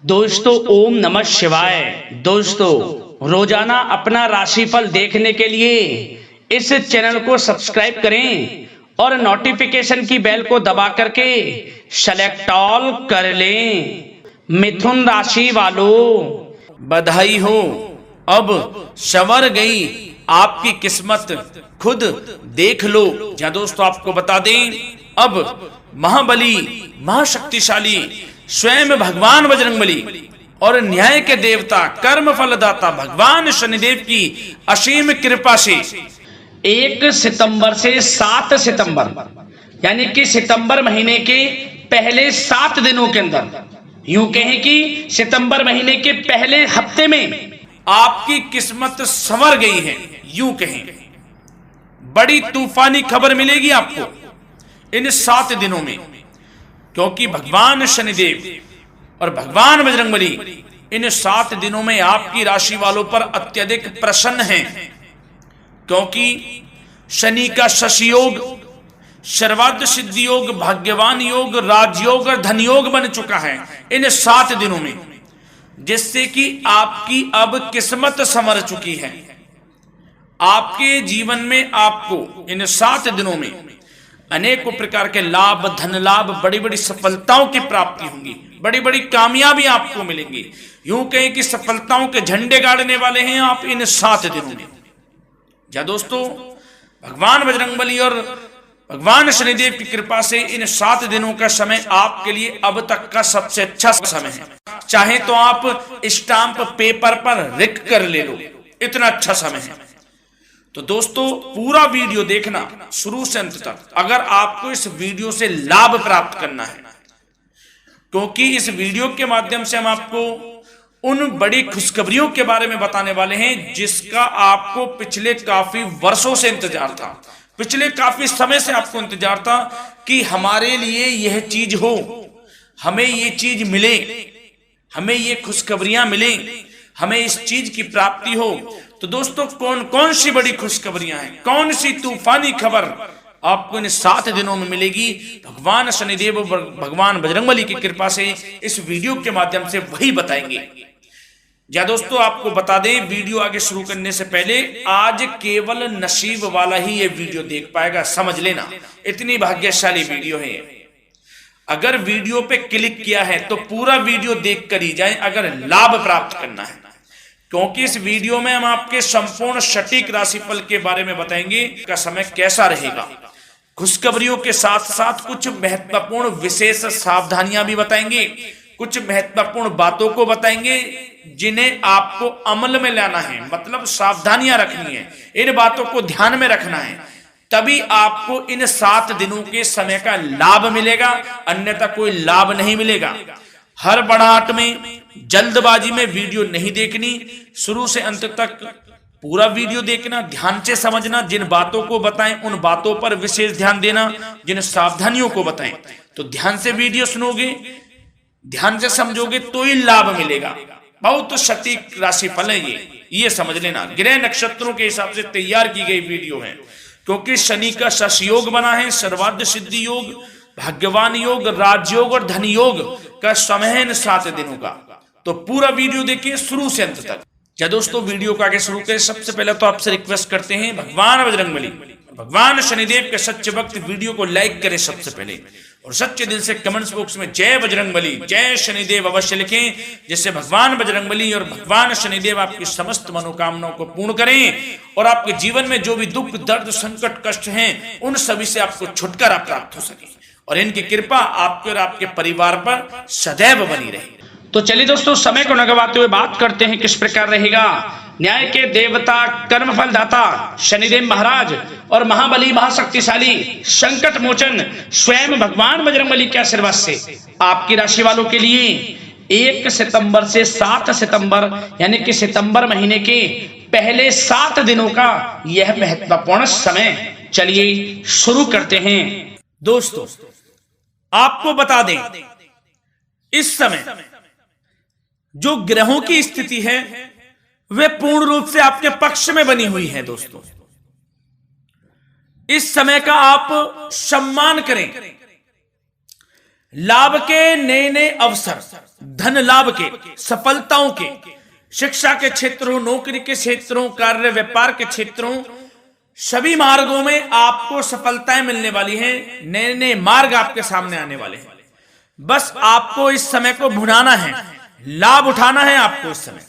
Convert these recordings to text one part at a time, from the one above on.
दोस्तों ओम नमः शिवाय। दोस्तों रोजाना अपना राशिफल देखने के लिए इस चैनल को सब्सक्राइब करें और नोटिफिकेशन की बेल को दबा करके सेलेक्ट ऑल कर लें। मिथुन राशि वालों, बधाई हो, अब संवर गई आपकी किस्मत, खुद देख लो। या दोस्तों आपको बता दें, अब महाबली महाशक्तिशाली स्वयं भगवान बजरंगबली और न्याय के देवता कर्म फलदाता भगवान शनिदेव की असीम कृपा से 1 सितंबर से 7 सितंबर यानी कि सितंबर महीने के पहले 7 दिनों के अंदर, यूं कहें कि सितंबर महीने के पहले हफ्ते में आपकी किस्मत संवर गई है। यूं कहें बड़ी तूफानी खबर मिलेगी आपको इन 7 दिनों में, क्योंकि भगवान शनिदेव और भगवान बजरंगबली इन 7 दिनों में आपकी राशि वालों पर अत्यधिक प्रसन्न हैं, क्योंकि शनि का शशि योग, सर्वार्थ सिद्धि योग, भाग्यवान योग, राजयोग और धन योग बन चुका है इन 7 दिनों में, जिससे कि आपकी अब किस्मत संवर चुकी है। आपके जीवन में आपको इन 7 दिनों में अनेकों प्रकार के लाभ, धन लाभ, बड़ी बड़ी सफलताओं की प्राप्ति होंगी, बड़ी बड़ी कामयाबी आपको मिलेंगी। यूं कहें कि सफलताओं के झंडे गाड़ने वाले हैं आप इन 7 दिनों में। या दोस्तों भगवान बजरंगबली और भगवान शनिदेव की कृपा से इन 7 दिनों का समय आपके लिए अब तक का सबसे अच्छा समय है। चाहे तो आप स्टाम्प पेपर पर लिख कर ले लो, इतना अच्छा समय है। तो दोस्तों पूरा वीडियो देखना शुरू से अंत तक, अगर आपको इस वीडियो से लाभ प्राप्त करना है, क्योंकि इस वीडियो के माध्यम से हम आपको उन बड़ी खुशखबरियों के बारे में बताने वाले हैं जिसका आपको पिछले काफी वर्षों से इंतजार था, पिछले काफी समय से आपको इंतजार था कि हमारे लिए यह चीज हो, हमें ये चीज मिले, हमें ये खुशखबरियां मिले, हमें इस चीज की प्राप्ति हो। तो दोस्तों कौन कौन सी बड़ी खुशखबरियां हैं, कौन सी तूफानी खबर आपको इन 7 दिनों में मिलेगी, भगवान शनिदेव और भगवान बजरंगबली की कृपा से इस वीडियो के माध्यम से वही बताएंगे। या दोस्तों आपको बता दें, वीडियो आगे शुरू करने से पहले आज केवल नसीब वाला ही ये वीडियो देख पाएगा, समझ लेना, इतनी भाग्यशाली वीडियो है। अगर वीडियो पे क्लिक किया है तो पूरा वीडियो देख कर ही जाए अगर लाभ प्राप्त करना है, क्योंकि इस वीडियो में हम आपके संपूर्ण सटीक राशिफल के बारे में बताएंगे का समय कैसा रहेगा। खुशखबरियों के साथ साथ कुछ महत्वपूर्ण विशेष सावधानियां भी बताएंगे, कुछ महत्वपूर्ण बातों को बताएंगे जिन्हें आपको अमल में लाना है, मतलब सावधानियां रखनी है, इन बातों को ध्यान में रखना है, तभी आपको इन 7 दिनों के समय का लाभ मिलेगा, अन्यथा कोई लाभ नहीं मिलेगा। हर बड़ाहट में, जल्दबाजी में वीडियो नहीं देखनी, शुरू से अंत तक पूरा वीडियो देखना, ध्यान से समझना, जिन बातों को बताएं उन बातों पर विशेष ध्यान देना, जिन सावधानियों को बताएं तो ध्यान से वीडियो सुनोगे, ध्यान से समझोगे तो ही लाभ मिलेगा। बहुत सटीक राशिफल है ये समझ लेना। ग्रह नक्षत्रों के हिसाब से तैयार की गई वीडियो है, क्योंकि शनि का शशि योग बना है, सर्वार्थ सिद्धि योग, भाग्यवान योग, राजयोग और धन योग का समय है इन 7 दिनों का। तो पूरा वीडियो देखिए शुरू से अंत तक। या दोस्तों वीडियो को आगे शुरू करें, सबसे पहले तो आपसे रिक्वेस्ट करते हैं, भगवान बजरंगबली, भगवान शनिदेव के सच्चे भक्त वीडियो को लाइक करें सबसे पहले, और सच्चे दिल से कमेंट्स बॉक्स में जय बजरंगबली, जय शनिदेव अवश्य लिखें, जिससे भगवान बजरंगबली और भगवान शनिदेव आपकी समस्त मनोकामनाओं को पूर्ण करें और आपके जीवन में जो भी दुख, दर्द, संकट, कष्ट हैं उन सभी से आपको छुटकारा प्राप्त हो सके और इनकी कृपा आपके और आपके परिवार पर सदैव बनी रहे। तो चलिए दोस्तों समय को न गवाते हुए बात करते हैं किस प्रकार रहेगा न्याय के देवता, कर्मफल दाता शनिदेव महाराज और महाबली महाशक्तिशाली संकट मोचन स्वयं भगवान बजरंगबली के आशीर्वाद से आपकी राशि वालों के लिए 1 सितंबर से 7 सितंबर यानी कि सितंबर महीने के पहले 7 दिनों का यह महत्वपूर्ण समय। चलिए शुरू करते हैं। दोस्तों आपको बता दें, इस समय जो ग्रहों की स्थिति है वे पूर्ण रूप से आपके पक्ष में बनी हुई है। दोस्तों इस समय का आप सम्मान करें, लाभ के नए नए अवसर, धन लाभ के, सफलताओं के, शिक्षा के क्षेत्रों, नौकरी के क्षेत्रों, कार्य व्यापार के क्षेत्रों, सभी मार्गों में आपको सफलताएं मिलने वाली हैं। नए नए मार्ग आपके सामने आने वाले हैं। बस आपको इस समय को भुनाना है, लाभ उठाना है आपको इस समय,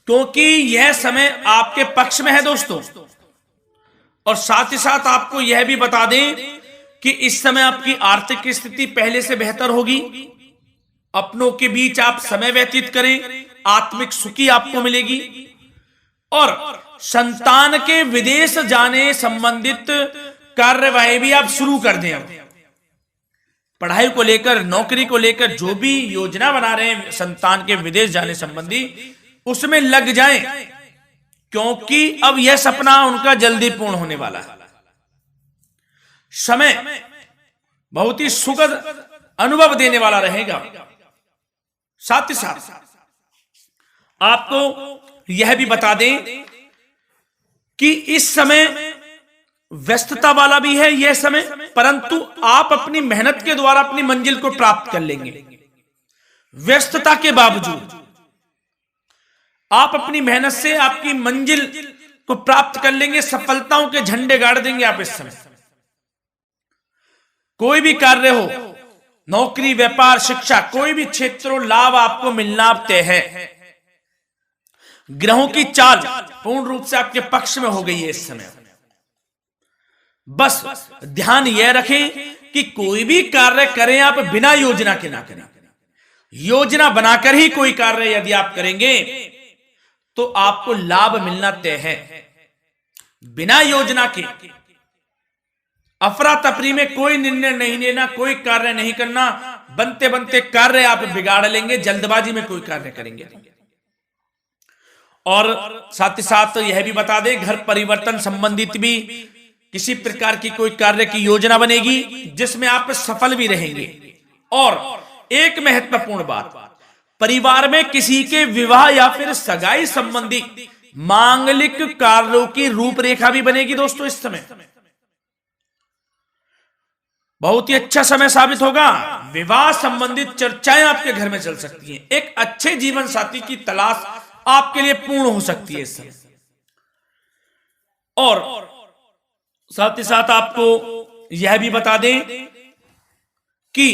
क्योंकि यह समय आपके पक्ष में है दोस्तों। और साथ ही साथ आपको यह भी बता दें कि इस समय आपकी आर्थिक स्थिति पहले से बेहतर होगी। अपनों के बीच आप समय व्यतीत करें, आत्मिक सुखी आपको मिलेगी। और संतान के विदेश जाने संबंधित कार्यवाही भी आप शुरू कर दें। अब पढ़ाई को लेकर, नौकरी को लेकर जो भी योजना बना रहे हैं संतान के विदेश जाने संबंधी, उसमें लग जाएं, क्योंकि अब यह सपना उनका जल्दी पूर्ण होने वाला है। समय बहुत ही सुखद अनुभव देने वाला रहेगा। साथ ही साथ आपको यह भी बता दें कि इस समय व्यस्तता वाला भी है यह समय, परंतु आप अपनी मेहनत के द्वारा अपनी मंजिल को प्राप्त कर लेंगे। व्यस्तता के बावजूद आप अपनी मेहनत से आपकी मंजिल को प्राप्त कर लेंगे। सफलताओं के झंडे गाड़ देंगे आप इस समय। कोई भी कार्य हो, नौकरी, व्यापार, शिक्षा, कोई भी क्षेत्रों, लाभ आपको मिलना तय है। ग्रहों की चाल पूर्ण रूप से आपके पक्ष में हो गई है इस समय। बस ध्यान यह रखें कि कोई भी कार्य करें आप बिना योजना के ना करें। योजना बनाकर ही कोई कार्य यदि आप करेंगे तो आपको लाभ मिलना तय है। बिना योजना के अफरा तफरी में कोई निर्णय नहीं लेना, कोई कार्य नहीं करना। बनते बनते कार्य आप बिगाड़ लेंगे, जल्दबाजी में कोई कार्य करेंगे। और साथ ही साथ यह भी बता दें, घर परिवर्तन संबंधित भी किसी प्रकार की कोई कार्य की योजना बनेगी जिसमें आप सफल भी रहेंगे। और एक महत्वपूर्ण बात, परिवार में किसी के विवाह या फिर सगाई संबंधी मांगलिक कार्यों की रूपरेखा भी बनेगी दोस्तों इस समय। बहुत ही अच्छा समय साबित होगा। विवाह संबंधित चर्चाएं आपके घर में चल सकती हैं। एक अच्छे जीवन साथी की तलाश आपके लिए पूर्ण हो सकती है इस समय। और साथ ही साथ आपको यह भी बता दें कि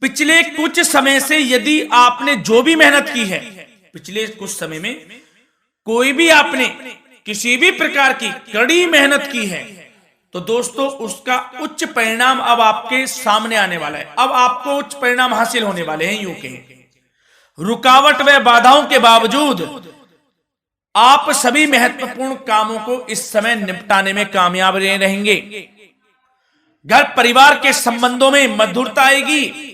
पिछले कुछ समय से यदि आपने जो भी मेहनत की है, पिछले कुछ समय में कोई भी आपने किसी भी प्रकार की कड़ी मेहनत की है, तो दोस्तों उसका उच्च परिणाम अब आपके सामने आने वाला है। अब आपको उच्च परिणाम हासिल होने वाले हैं। यूं कहें, रुकावट व बाधाओं के बावजूद आप सभी महत्वपूर्ण कामों को इस समय निपटाने में कामयाब रहेंगे। घर परिवार के संबंधों में मधुरता आएगी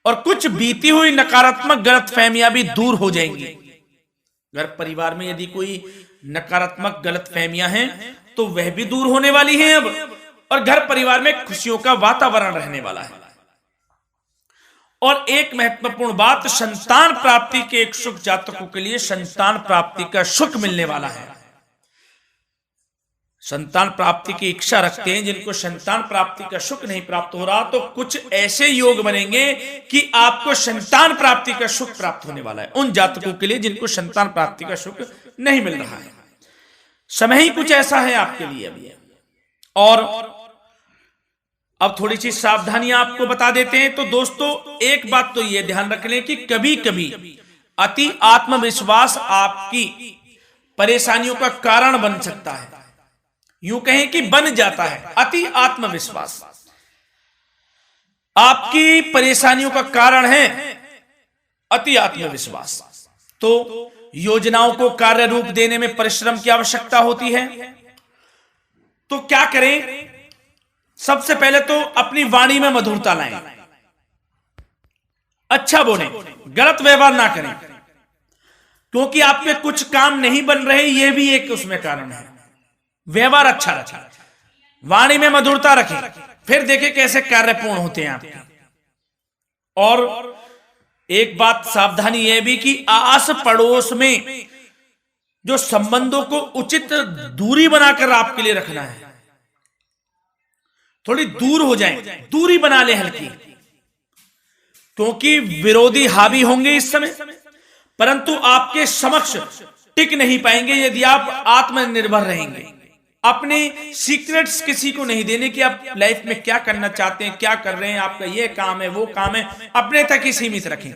और कुछ बीती हुई नकारात्मक गलतफहमियां भी दूर हो जाएंगी। घर परिवार में यदि कोई नकारात्मक गलतफहमियां हैं तो वह भी दूर होने वाली हैं अब, और घर परिवार में खुशियों का वातावरण रहने वाला है। और एक महत्वपूर्ण बात, संतान प्राप्ति के इच्छुक जातकों के लिए संतान प्राप्ति का सुख मिलने वाला है। संतान प्राप्ति की इच्छा रखते हैं जिनको संतान प्राप्ति का सुख नहीं प्राप्त हो रहा, तो कुछ ऐसे योग बनेंगे कि आपको संतान प्राप्ति का सुख प्राप्त होने वाला है। उन जातकों के लिए जिनको संतान प्राप्ति का सुख नहीं मिल रहा है, समय ही कुछ ऐसा है आपके लिए अभी। और अब थोड़ी सी सावधानियां आपको बता देते हैं। तो दोस्तों एक बात तो यह ध्यान रख लें कि कभी कभी अति आत्मविश्वास आपकी परेशानियों का कारण बन सकता है। यूं कहें कि बन जाता है। अति आत्मविश्वास आपकी परेशानियों का कारण है। अति आत्मविश्वास तो योजनाओं को कार्य रूप देने में परिश्रम की आवश्यकता होती है। तो क्या करें? सबसे पहले तो अपनी वाणी में मधुरता लाएं, अच्छा बोलें, गलत व्यवहार ना करें, क्योंकि आपके कुछ काम नहीं बन रहे, यह भी एक उसमें कारण है। व्यवहार अच्छा रखें, वाणी में मधुरता रखें, फिर देखें कैसे कार्य पूर्ण होते हैं आपके। और एक बात सावधानी यह भी कि आस पड़ोस में जो संबंधों को उचित दूरी बनाकर आपके लिए रखना है। थोड़ी दूर हो जाएं, दूरी बना ले हल्की। क्योंकि विरोधी हावी होंगे इस समय, परंतु आपके समक्ष टिक नहीं पाएंगे यदि आप आत्मनिर्भर रहेंगे। अपने सीक्रेट्स किसी को नहीं देने कि आप लाइफ में क्या करना चाहते हैं, क्या कर रहे हैं, आपका ये काम है, वो काम है, अपने तक ही सीमित रखें।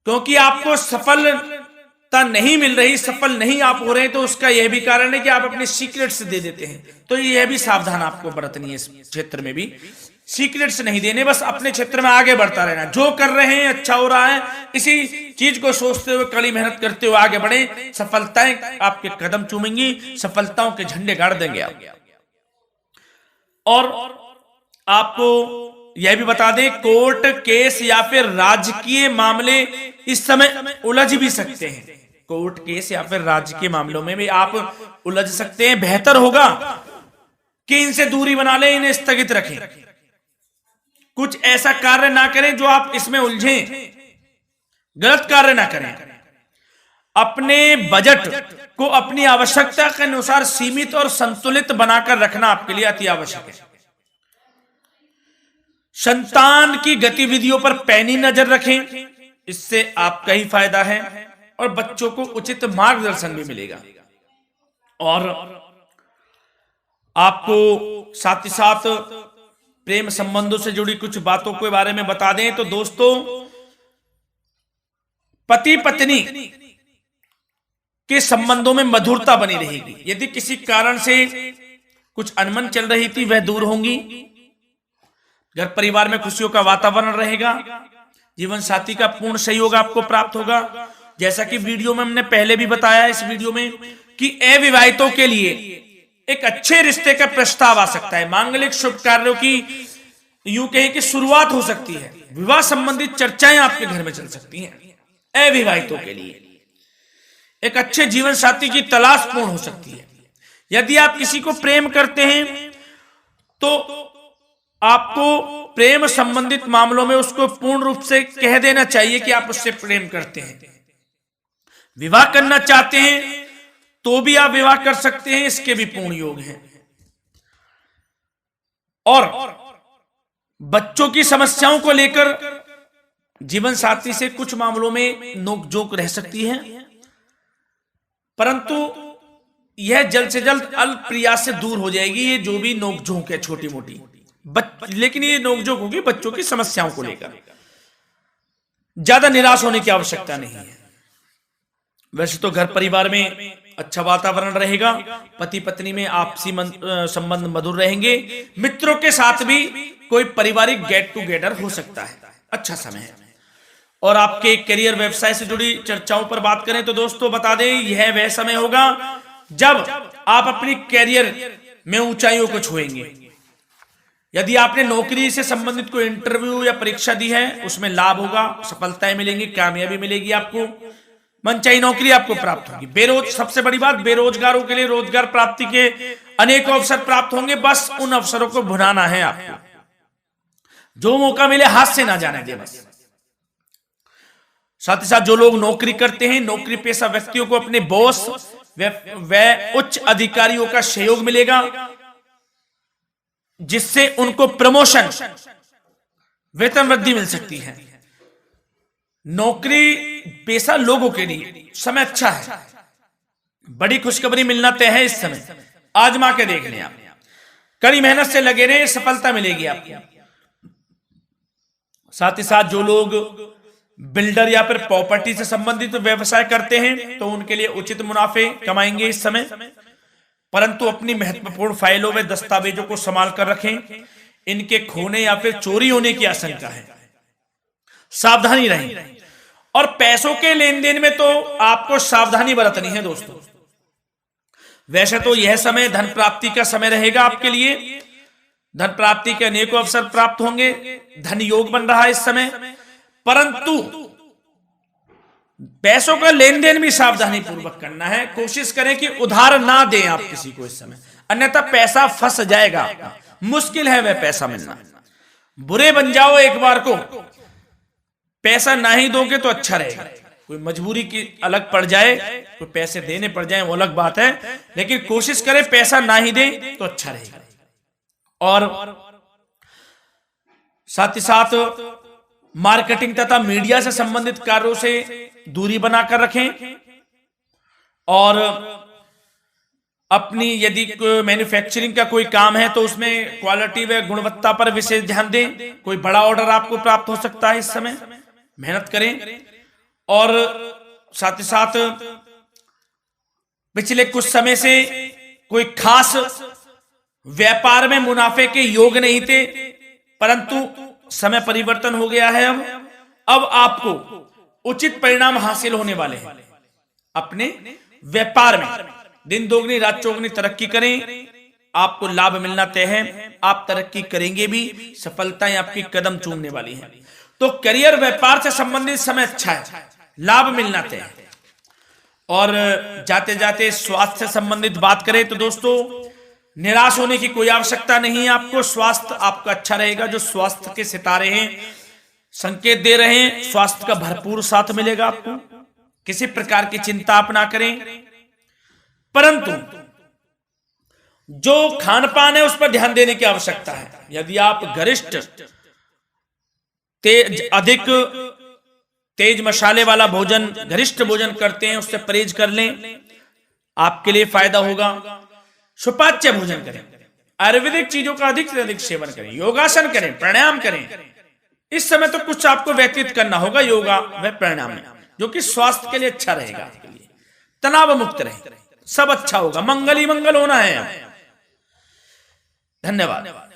क्योंकि आपको सफलता नहीं मिल रही, सफल नहीं आप हो रहे, तो उसका यह भी कारण है कि आप अपने सीक्रेट्स दे देते हैं। तो यह भी सावधान आपको बरतनी है इस क्षेत्र में भी। सीक्रेट्स नहीं देने, बस अपने क्षेत्र में आगे बढ़ता रहना। जो कर रहे हैं अच्छा हो रहा है, इसी चीज को सोचते हुए कड़ी मेहनत करते हुए आगे बढ़े। सफलताएं आपके कदम चूमेंगी, सफलताओं के झंडे गाड़ देंगे आप। और आपको यह भी बता दें, कोर्ट केस या फिर राजकीय मामले इस समय उलझ भी सकते हैं। कोर्ट केस या फिर राजकीय मामलों में भी आप उलझ सकते हैं। बेहतर होगा कि इनसे दूरी बना लें, इन्हें स्थगित रखें। कुछ ऐसा कार्य ना करें जो आप इसमें उलझें, गलत कार्य ना करें। अपने बजट को अपनी आवश्यकता के अनुसार सीमित और संतुलित बनाकर रखना आपके लिए अति आवश्यक है। संतान की गतिविधियों पर पैनी नजर रखें, इससे आपका ही फायदा है और बच्चों को उचित मार्गदर्शन भी मिलेगा। और आपको साथ ही साथ प्रेम संबंधों से जुड़ी कुछ बातों के बारे में बता दें तो दोस्तों, पति पत्नी के संबंधों में मधुरता बनी रहेगी। यदि किसी कारण से कुछ अनबन चल रही थी, वह दूर होंगी। घर परिवार में खुशियों का वातावरण रहेगा। जीवन साथी का पूर्ण सहयोग आपको प्राप्त होगा। जैसा कि वीडियो में हमने पहले भी बताया इस वीडियो में कि अविवाहितों के लिए एक अच्छे रिश्ते का प्रस्ताव आ सकता है। मांगलिक शुभ कार्यों की यूं कहें कि शुरुआत हो सकती है। विवाह संबंधित चर्चाएं आपके घर में चल सकती हैं। अविवाहितों के लिए एक अच्छे जीवन साथी की तलाश पूर्ण हो सकती है। यदि आप किसी को प्रेम करते हैं तो आपको प्रेम संबंधित मामलों में उसको पूर्ण रूप से कह देना चाहिए कि आप उससे प्रेम करते हैं। विवाह करना चाहते हैं तो भी आप विवाह कर सकते हैं, इसके भी पूर्ण योग हैं। और बच्चों की समस्याओं को लेकर जीवन साथी से कुछ मामलों में नोकझोंक रह सकती है, परंतु यह जल्द से जल्द अल्प प्रयास से दूर हो जाएगी। ये जो भी नोकझोंक है छोटी मोटी, लेकिन ये नोकझोंक होगी बच्चों की समस्याओं को लेकर। ज्यादा निराश होने की आवश्यकता नहीं है। वैसे तो घर परिवार में अच्छा वातावरण रहेगा। पति पत्नी में आपसी संबंध मधुर रहेंगे। मित्रों के साथ भी कोई पारिवारिक गेट टुगेदर हो सकता है। अच्छा समय है। और आपके करियर व्यवसाय से जुड़ी चर्चाओं पर बात करें तो दोस्तों बता दें, यह वह समय होगा जब आप अपनी करियर में ऊंचाइयों को छुएंगे। यदि आपने नौकरी से संबंधित कोई इंटरव्यू या परीक्षा दी है, उसमें लाभ होगा, सफलताएं मिलेंगी, कामयाबी मिलेगी आपको, मनचाही नौकरी आपको प्राप्त होगी। सबसे बड़ी बात, बेरोजगारों के लिए रोजगार प्राप्ति के अनेक अवसर प्राप्त होंगे। बस उन अवसरों को भुनाना है आपको। जो मौका मिले हाथ से ना जाने दे बस। साथ ही साथ जो लोग नौकरी करते हैं, नौकरी पेशा व्यक्तियों को अपने बॉस व उच्च अधिकारियों का सहयोग मिलेगा, जिससे उनको प्रमोशन, वेतन वृद्धि मिल सकती है। नौकरी पेशा लोगों के लिए समय अच्छा है। बड़ी खुशखबरी मिलना तय है इस समय। आजमा के देख लें आप। कड़ी मेहनत से लगे रहे, सफलता मिलेगी आपको। साथ ही साथ जो लोग बिल्डर या फिर प्रॉपर्टी से संबंधित व्यवसाय करते हैं तो उनके लिए उचित मुनाफे कमाएंगे इस समय, परंतु अपनी महत्वपूर्ण फाइलों में दस्तावेजों को संभाल कर रखें। इनके खोने या फिर चोरी होने की आशंका है, सावधानी रहें। और पैसों के लेन देन में तो आपको सावधानी बरतनी है दोस्तों। वैसे तो यह समय धन प्राप्ति का समय रहेगा आपके लिए। धन प्राप्ति के अनेकों अवसर प्राप्त होंगे, धन योग बन रहा है इस समय, परंतु पैसों का लेन देन भी सावधानी पूर्वक करना है। कोशिश करें कि उधार ना दें आप किसी को इस समय, अन्यथा पैसा फंस जाएगा आपका। मुश्किल है वह पैसा मिलना। बुरे बन जाओ एक बार को, पैसा ना ही दोगे तो अच्छा रहेगा। कोई मजबूरी की अलग पड़ जाए, कोई पैसे देने पड़ जाए वो अलग बात है, लेकिन कोशिश करें पैसा ना ही दें तो अच्छा रहेगा। और साथ ही साथ मार्केटिंग तथा मीडिया से संबंधित कार्यों से दूरी बनाकर रखें और अपनी यदि मैन्युफैक्चरिंग का कोई काम है तो उसमें क्वालिटी व गुणवत्ता पर विशेष ध्यान दें। कोई बड़ा ऑर्डर आपको प्राप्त हो सकता है इस समय, मेहनत करें। और साथ ही साथ पिछले कुछ समय से कोई खास व्यापार में मुनाफे के योग नहीं थे, परंतु समय परिवर्तन हो गया है। अब आपको उचित परिणाम हासिल होने वाले हैं। अपने व्यापार में दिन दोगुनी रात चौगुनी तरक्की करें, आपको लाभ मिलना तय है। आप तरक्की करेंगे भी, सफलताएं आपकी कदम चूमने वाली हैं। तो करियर व्यापार से संबंधित समय अच्छा है, लाभ मिलना तय है। और जाते जाते स्वास्थ्य से संबंधित बात करें तो दोस्तों निराश होने की कोई आवश्यकता नहीं है। आपको स्वास्थ्य आपका अच्छा रहेगा। जो स्वास्थ्य के सितारे हैं संकेत दे रहे हैं, स्वास्थ्य का भरपूर साथ मिलेगा आपको। किसी प्रकार की चिंता आप ना करें, परंतु जो खान पान है उस पर ध्यान देने की आवश्यकता है। यदि आप गरिष्ठ अधिक तेज मसाले वाला भोजन, गरिष्ठ भोजन करते हैं, उससे परहेज कर लें, आपके लिए फायदा होगा। सुपाच्य भोजन करें, आयुर्वेदिक चीजों का अधिक से अधिक सेवन करें, योगासन करें, प्राणायाम करें। इस समय तो कुछ आपको व्यतीत करना होगा योगा व प्राणायाम में, जो कि स्वास्थ्य के लिए अच्छा रहेगा। आपके लिए तनाव मुक्त रहे, सब अच्छा होगा। मंगल ही मंगल होना है। धन्यवाद।